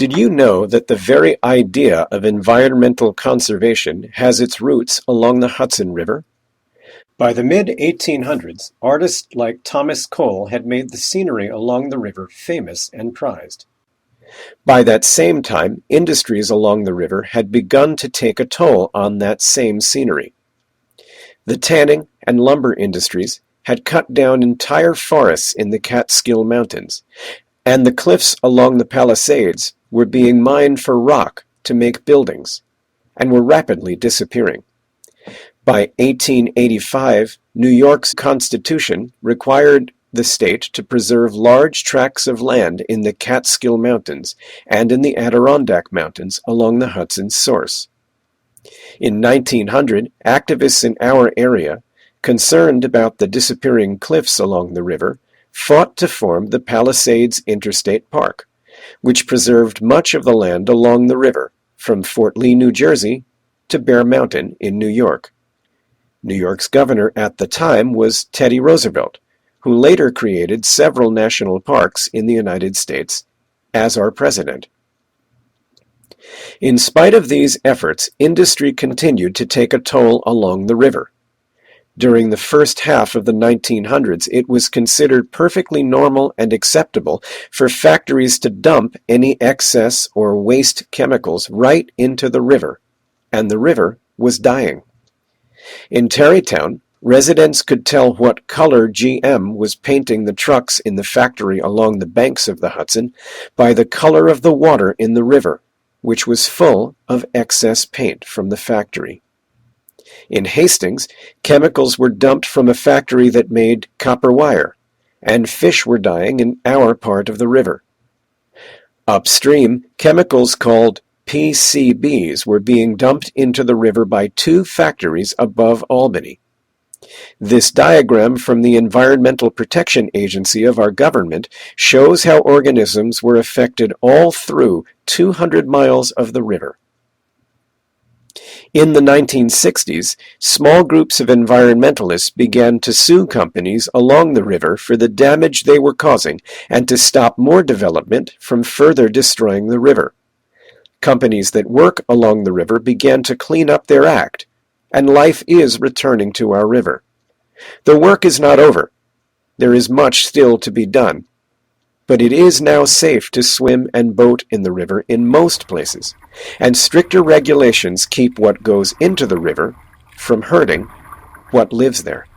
Did you know that the very idea of environmental conservation has its roots along the Hudson River? By the mid-1800s, artists like Thomas Cole had made the scenery along the river famous and prized. By that same time, industries along the river had begun to take a toll on that same scenery. The tanning and lumber industries had cut down entire forests in the Catskill Mountains, and the cliffs along the Palisades were being mined for rock to make buildings, and were rapidly disappearing. By 1885, New York's Constitution required the state to preserve large tracts of land in the Catskill Mountains and in the Adirondack Mountains along the Hudson's source. In 1900, activists in our area, concerned about the disappearing cliffs along the river, fought to form the Palisades Interstate Park, which preserved much of the land along the river, from Fort Lee, New Jersey, to Bear Mountain in New York. New York's governor at the time was Teddy Roosevelt, who later created several national parks in the United States as our president. In spite of these efforts, industry continued to take a toll along the river. During the first half of the 1900s, it was considered perfectly normal and acceptable for factories to dump any excess or waste chemicals right into the river, and the river was dying. In Tarrytown, residents could tell what color GM was painting the trucks in the factory along the banks of the Hudson by the color of the water in the river, which was full of excess paint from the factory. In Hastings, chemicals were dumped from a factory that made copper wire, and fish were dying in our part of the river. Upstream, chemicals called PCBs were being dumped into the river by two factories above Albany. This diagram from the Environmental Protection Agency of our government shows how organisms were affected all through 200 miles of the river. In the 1960s, small groups of environmentalists began to sue companies along the river for the damage they were causing and to stop more development from further destroying the river. Companies that work along the river began to clean up their act, and life is returning to our river. The work is not over. There is much still to be done. But it is now safe to swim and boat in the river in most places, and stricter regulations keep what goes into the river from hurting what lives there.